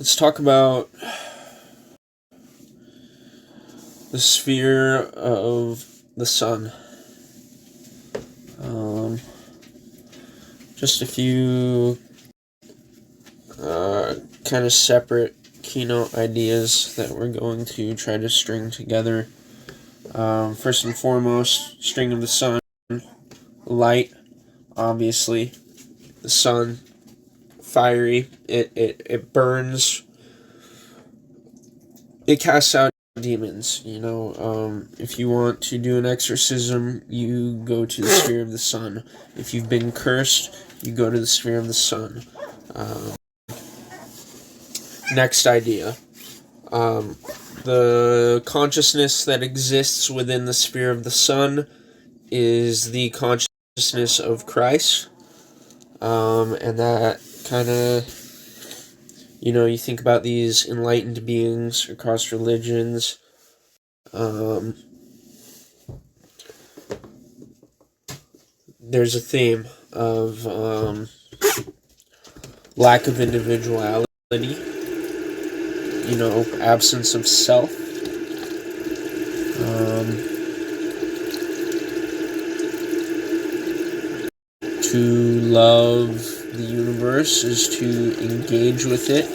Let's talk about the sphere of the sun. Just a few kind of separate keynote ideas that we're going to try to string together. First and foremost, string of the sun, light, obviously. The sun, fiery, it burns, it casts out demons. If you want to do an exorcism, you go to the sphere of the sun. If you've been cursed, you go to the sphere of the sun. Next idea. The consciousness that exists within the sphere of the sun is the consciousness of Christ. And that kind of, you think about these enlightened beings across religions. There's a theme of lack of individuality, absence of self. To love the universe is to engage with it.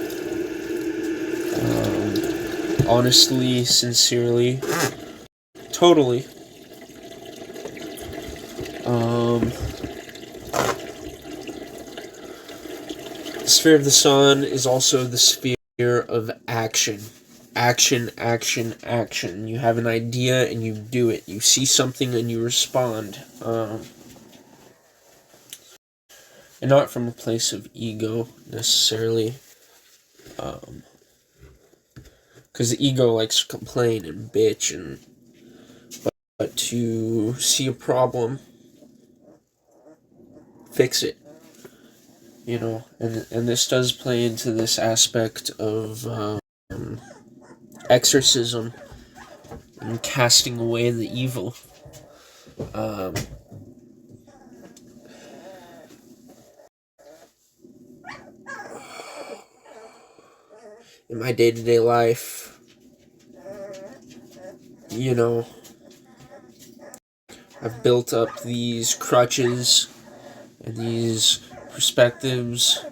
Honestly, sincerely, totally. The sphere of the sun is also the sphere of action. Action, action, action. You have an idea and you do it. You see something and you respond. And not from a place of ego, necessarily. Because the ego likes to complain and bitch, but to see a problem, fix it. And this does play into this aspect of exorcism and casting away the evil. In my day-to-day life, I've built up these crutches and these perspectives,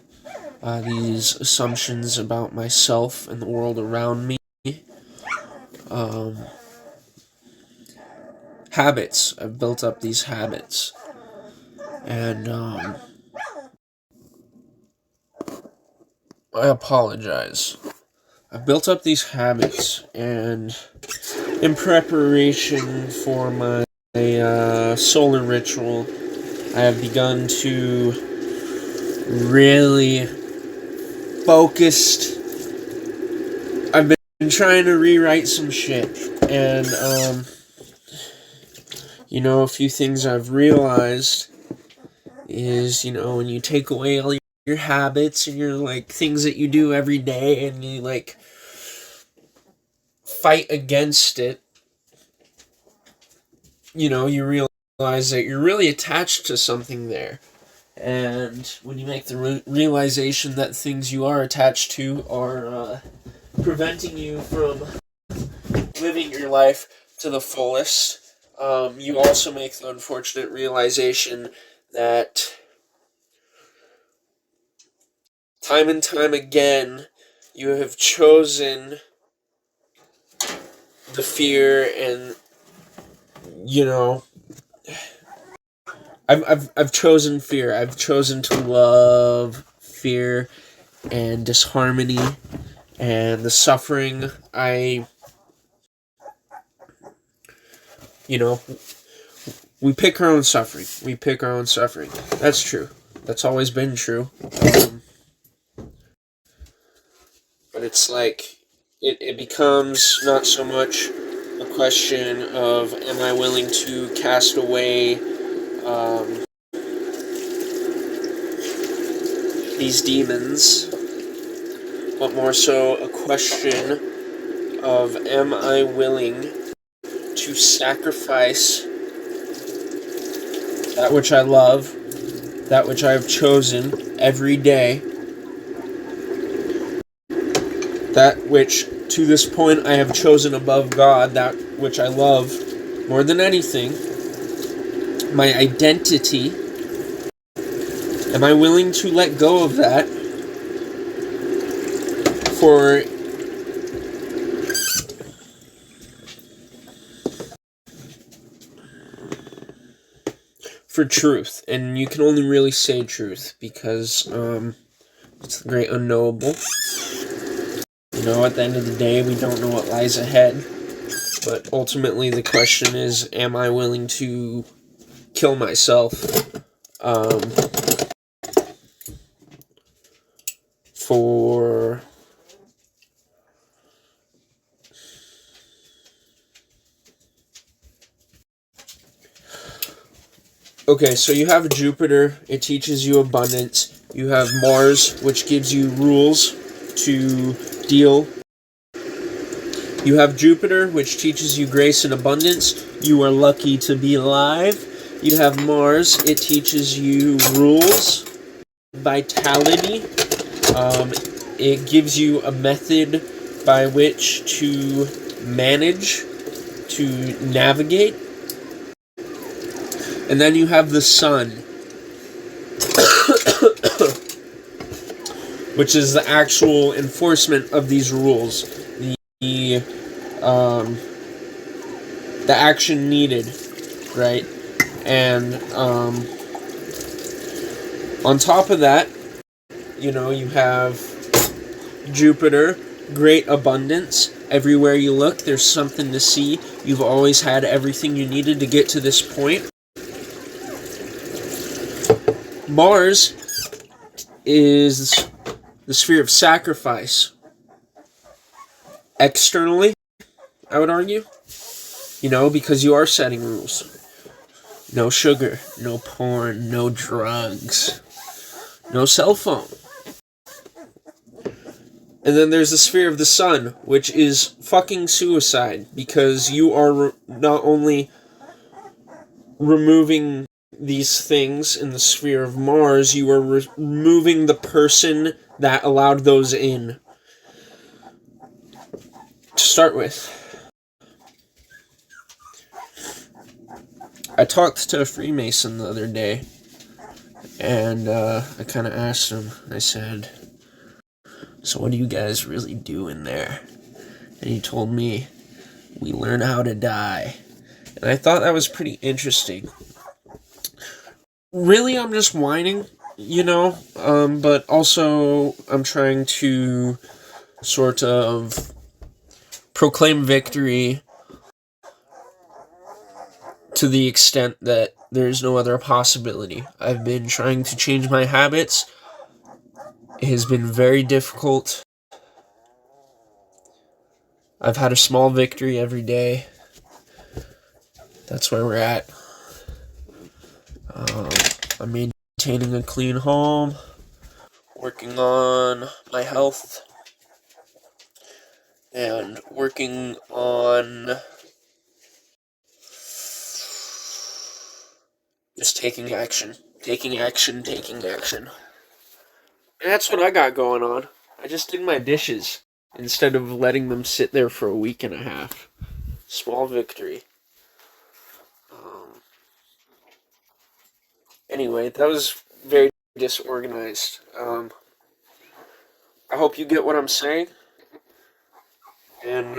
these assumptions about myself and the world around me. Habits. I've built up these habits. And I apologize. I've built up these habits, and in preparation for my solar ritual, I have begun to really focused. I've been trying to rewrite some shit, and a few things I've realized is, when you take away all your habits and your things that you do every day, and you fight against it, you realize that you're really attached to something there. And when you make the realization that things you are attached to are preventing you from living your life to the fullest, you also make the unfortunate realization that time and time again you have chosen the fear and I've chosen fear. I've chosen to love fear and disharmony and the suffering. We pick our own suffering. We pick our own suffering. That's true. That's always been true. But it's it becomes not so much a question of am I willing to cast away these demons, but more so a question of am I willing to sacrifice that which I love, that which I have chosen every day, that which to this point I have chosen above God, that which I love more than anything, my identity. Am I willing to let go of that for truth? And you can only really say truth because it's the great unknowable. You know, at the end of the day, we don't know what lies ahead. But ultimately, the question is, am I willing to kill myself for... Okay, so you have Jupiter, it teaches you abundance. You have Mars, which gives you rules to deal. You have Jupiter, which teaches you grace and abundance. You are lucky to be alive. You have Mars, it teaches you rules, vitality. It gives you a method by which to manage, to navigate. And then you have the Sun, which is the actual enforcement of these rules. The action needed, right? And on top of that, you know, you have Jupiter, great abundance. Everywhere you look, there's something to see. You've always had everything you needed to get to this point. Mars is the sphere of sacrifice. Externally, I would argue, you know, because you are setting rules. No sugar, no porn, no drugs, no cell phone. And then there's the sphere of the Sun, which is fucking suicide, because you are not only removing these things in the sphere of Mars, you are removing the person that allowed those in. To start with, I talked to a Freemason the other day, and I kind of asked him, I said, so what do you guys really do in there? And he told me, we learn how to die. And I thought that was pretty interesting. Really, I'm just whining, you know, but also I'm trying to sort of proclaim victory to the extent that there's no other possibility. I've been trying to change my habits. It has been very difficult. I've had a small victory every day. That's where we're at. I'm maintaining a clean home, working on my health, and working on just taking action. Taking action. And that's what I got going on. I just did my dishes instead of letting them sit there for a week and a half. Small victory. Anyway, that was very disorganized. I hope you get what I'm saying. And,